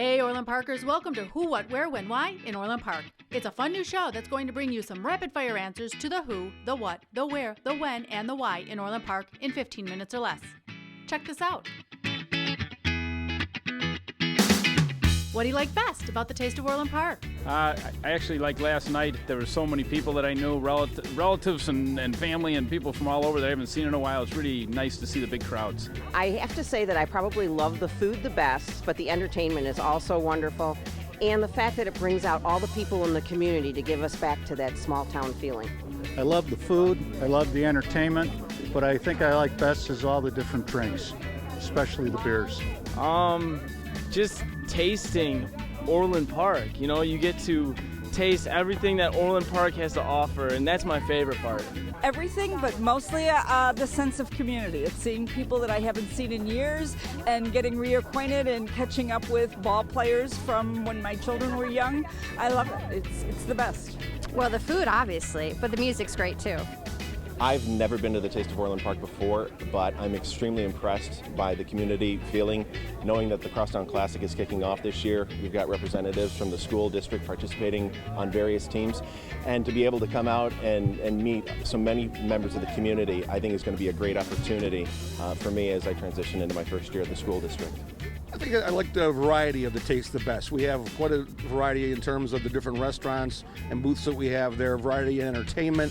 Hey Orland Parkers, welcome to Who, What, Where, When, Why in Orland Park. It's a fun new show that's going to bring you some rapid fire answers to the who, the what, the where, the when, and the why in Orland Park in 15 minutes or less. Check this out. What do you like best about the Taste of Orland Park? I actually, like last night, there were so many people that I knew, relatives and family and people from all over that I haven't seen in a while. It's really nice to see the big crowds. I have to say that I probably love the food the best, but the entertainment is also wonderful. And the fact that it brings out all the people in the community to give us back to that small town feeling. I love the food, I love the entertainment, but I think I like best is all the different drinks, especially the beers. Just tasting Orland Park. You know, you get to taste everything that Orland Park has to offer, and that's my favorite part. Everything, but mostly the sense of community. It's seeing people that I haven't seen in years and getting reacquainted and catching up with ball players from when my children were young. I love it. It's the best. Well, the food, obviously, but the music's great too. I've never been to the Taste of Orland Park before, but I'm extremely impressed by the community feeling, knowing that the Crosstown Classic is kicking off this year. We've got representatives from the school district participating on various teams, and to be able to come out and meet so many members of the community, I think is going to be a great opportunity for me as I transition into my first year at the school district. I think I like the variety of the Taste the Best. We have quite a variety in terms of the different restaurants and booths that we have there, variety in entertainment.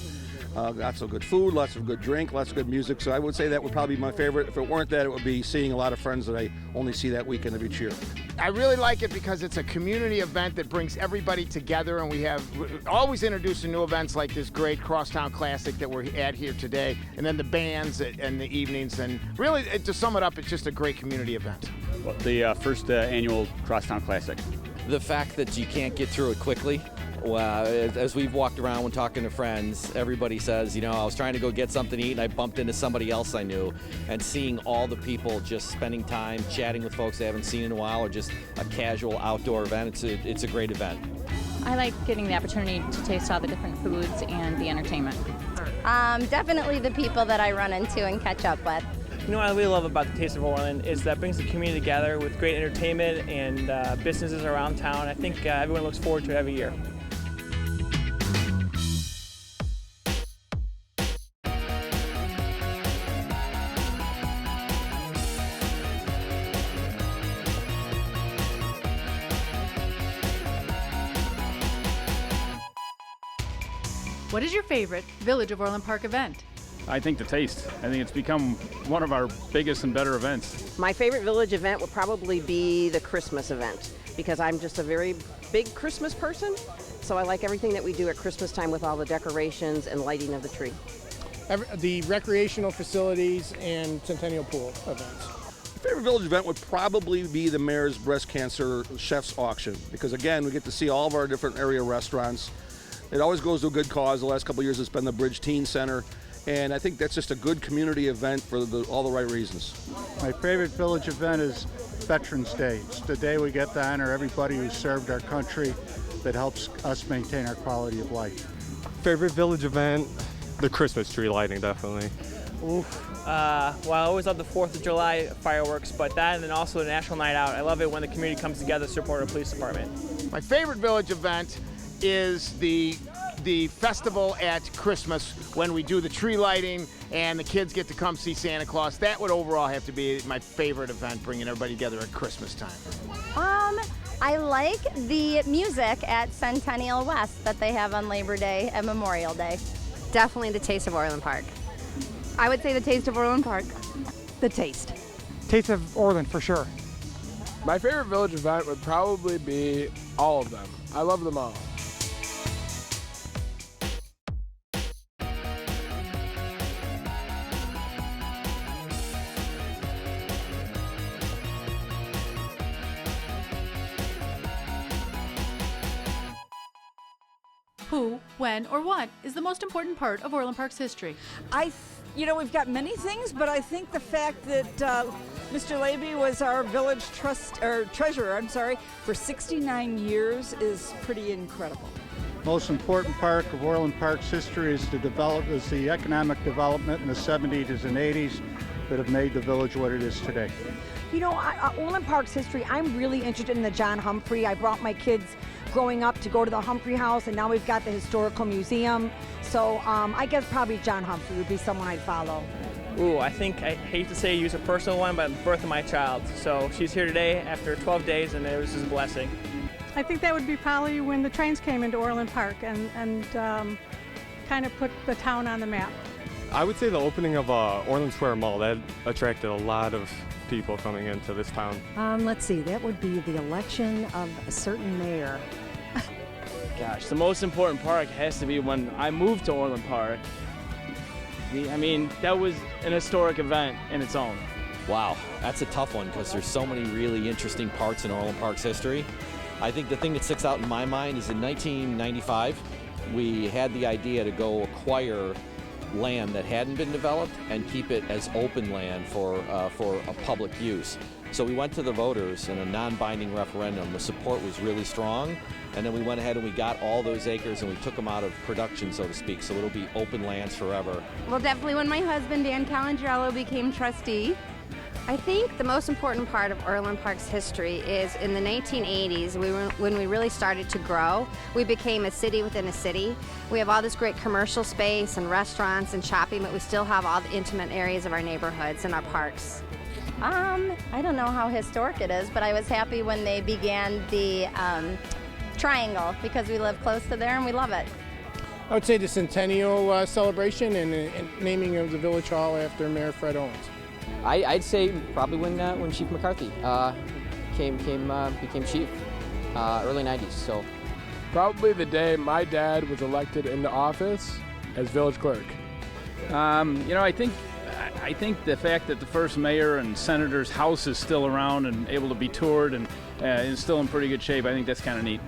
Lots of good food, lots of good drink, lots of good music. So I would say that would probably be my favorite. If it weren't that, it would be seeing a lot of friends that I only see that weekend of each year. I really like it because it's a community event that brings everybody together, and we have always introducing new events like this great Crosstown Classic that we're at here today, and then the bands and the evenings. And really, to sum it up, it's just a great community event. Well, the first annual Crosstown Classic. The fact that you can't get through it quickly. Well, as we've walked around when talking to friends, everybody says, you know, I was trying to go get something to eat and I bumped into somebody else I knew. And seeing all the people just spending time chatting with folks they haven't seen in a while, or just a casual outdoor event, it's a great event. I like getting the opportunity to taste all the different foods and the entertainment. Definitely the people that I run into and catch up with. You know what I really love about the Taste of Orland is that it brings the community together with great entertainment and businesses around town. I think everyone looks forward to it every year. What is your favorite Village of Orland Park event? I think the Taste. I think it's become one of our biggest and better events. My favorite village event would probably be the Christmas event, because I'm just a very big Christmas person. So I like everything that we do at Christmas time with all the decorations and lighting of the tree. The recreational facilities and Centennial Pool events. My favorite village event would probably be the Mayor's Breast Cancer Chef's Auction, because again, we get to see all of our different area restaurants. It always goes to a good cause. The last couple of years it's been the Bridge Teen Center, and I think that's just a good community event for all the right reasons. My favorite village event is Veterans Day. It's the day we get to honor everybody who served our country, that helps us maintain our quality of life. Favorite village event? The Christmas tree lighting, definitely. Well, I always love the 4th of July fireworks, but that and then also the National Night Out. I love it when the community comes together to support our police department. My favorite village event is the festival at Christmas, when we do the tree lighting and the kids get to come see Santa Claus. That would overall have to be my favorite event, bringing everybody together at Christmas time. I like the music at Centennial West that they have on Labor Day and Memorial Day. Definitely the Taste of Orland Park. I would say the Taste of Orland Park. The Taste. Taste of Orland for sure. My favorite village event would probably be all of them. I love them all. Who, when, or what is the most important part of Orland Park's history? We've got many things, but I think the fact that Mr. Labey was our village treasurer, for 69 years is pretty incredible. Most important part of Orland Park's history is the economic development in the 70s and 80s. that have made the village what it is today. You know, Orland Park's history, I'm really interested in the John Humphrey. I brought my kids growing up to go to the Humphrey House, and now we've got the Historical Museum. So I guess probably John Humphrey would be someone I'd follow. Ooh, I think, I hate to say use a personal one, but the birth of my child. So she's here today after 12 days, and it was just a blessing. I think that would be probably when the trains came into Orland Park and kind of put the town on the map. I would say the opening of Orland Square Mall, that attracted a lot of people coming into this town. Let's see, that would be the election of a certain mayor. Gosh, the most important part has to be when I moved to Orland Park. I mean, that was an historic event in its own. Wow, that's a tough one because there's so many really interesting parts in Orland Park's history. I think the thing that sticks out in my mind is in 1995, we had the idea to go acquire land that hadn't been developed and keep it as open land for a public use. So we went to the voters in a non-binding referendum. The support was really strong, and then we went ahead and we got all those acres and we took them out of production, so to speak, so it'll be open lands forever. Well, definitely when my husband, Dan Calangiarello, became trustee. I think the most important part of Orland Park's history is in the 1980s, when we really started to grow. We became a city within a city. We have all this great commercial space and restaurants and shopping, but we still have all the intimate areas of our neighborhoods and our parks. I don't know how historic it is, but I was happy when they began the triangle because we live close to there and we love it. I would say the centennial celebration and naming of the village hall after Mayor Fred Owens. I'd say probably when Chief McCarthy became chief, early 90s. So probably the day my dad was elected into office as village clerk. You know, I think the fact that the first mayor and senator's house is still around and able to be toured and is still in pretty good shape, I think that's kind of neat.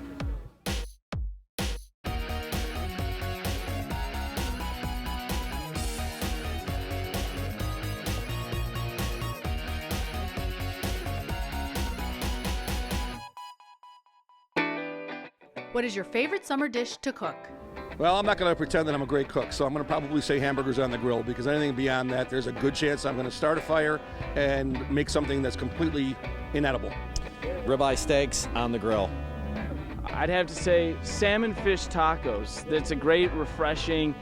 What is your favorite summer dish to cook? Well, I'm not going to pretend that I'm a great cook, so I'm going to probably say hamburgers on the grill, because anything beyond that, there's a good chance I'm going to start a fire and make something that's completely inedible. Ribeye steaks on the grill. I'd have to say salmon fish tacos. That's a great, refreshing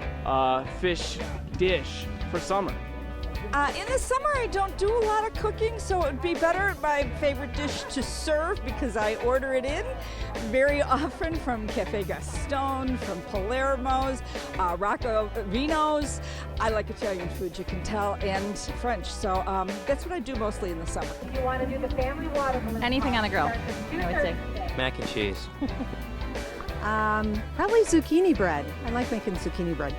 fish dish for summer. In the summer, I don't do a lot of cooking, so it would be better my favorite dish to serve because I order it in very often from Cafe Gaston, from Palermo's, Rocco Vino's. I like Italian food, you can tell, and French. So that's what I do mostly in the summer. You want to do the family watermelon? Anything on the grill, I would say. mac and cheese. Probably zucchini bread. I like making zucchini bread.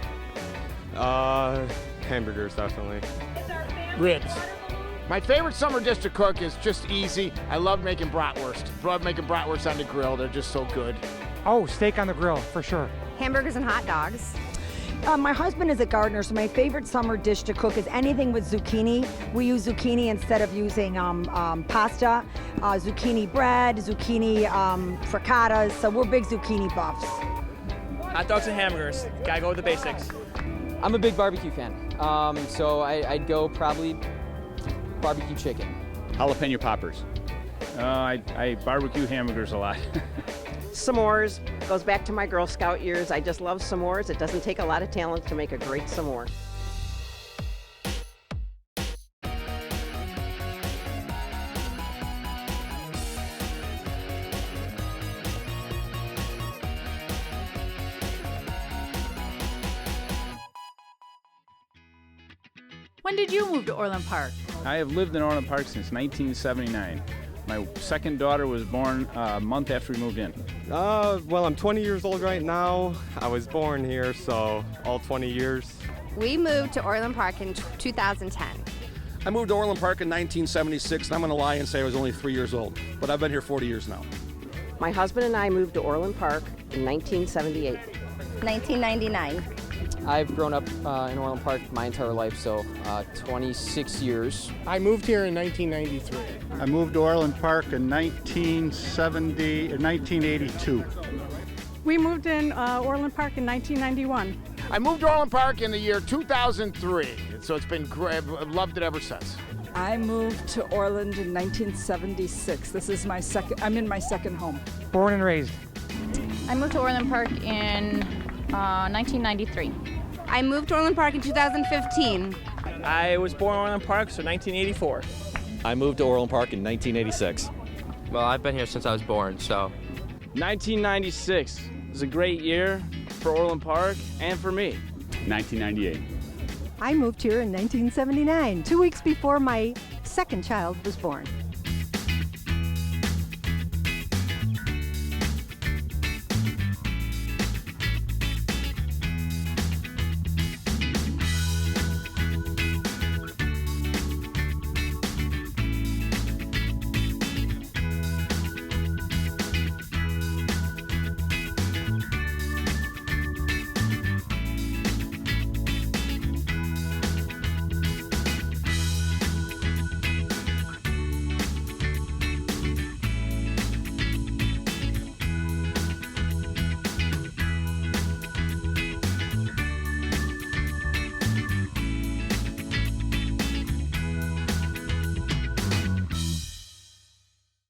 Hamburgers, definitely. Ribs. My favorite summer dish to cook is just easy. I love making bratwurst. Love making bratwurst on the grill. They're just so good. Oh, steak on the grill, for sure. Hamburgers and hot dogs. My husband is a gardener, so my favorite summer dish to cook is anything with zucchini. We use zucchini instead of using pasta. Zucchini bread, zucchini fricattas, so we're big zucchini buffs. Hot dogs and hamburgers. Gotta go with the basics. I'm a big barbecue fan, so I'd go probably barbecue chicken. Jalapeno poppers. I barbecue hamburgers a lot. S'mores goes back to my Girl Scout years. I just love s'mores. It doesn't take a lot of talent to make a great s'more. When did you move to Orland Park? I have lived in Orland Park since 1979. My second daughter was born a month after we moved in. Well, I'm 20 years old right now. I was born here, so all 20 years. We moved to Orland Park in 2010. I moved to Orland Park in 1976, and I'm going to lie and say I was only 3 years old, but I've been here 40 years now. My husband and I moved to Orland Park in 1978. 1999. I've grown up in Orland Park my entire life, so 26 years. I moved here in 1993. I moved to Orland Park in 1982. We moved in Orland Park in 1991. I moved to Orland Park in the year 2003, so it's been great. I've loved it ever since. I moved to Orland in 1976. This is I'm in my second home. Born and raised. I moved to Orland Park in 1993. I moved to Orland Park in 2015. I was born in Orland Park, so 1984. I moved to Orland Park in 1986. Well, I've been here since I was born, so. 1996 was a great year for Orland Park and for me. 1998. I moved here in 1979, 2 weeks before my second child was born.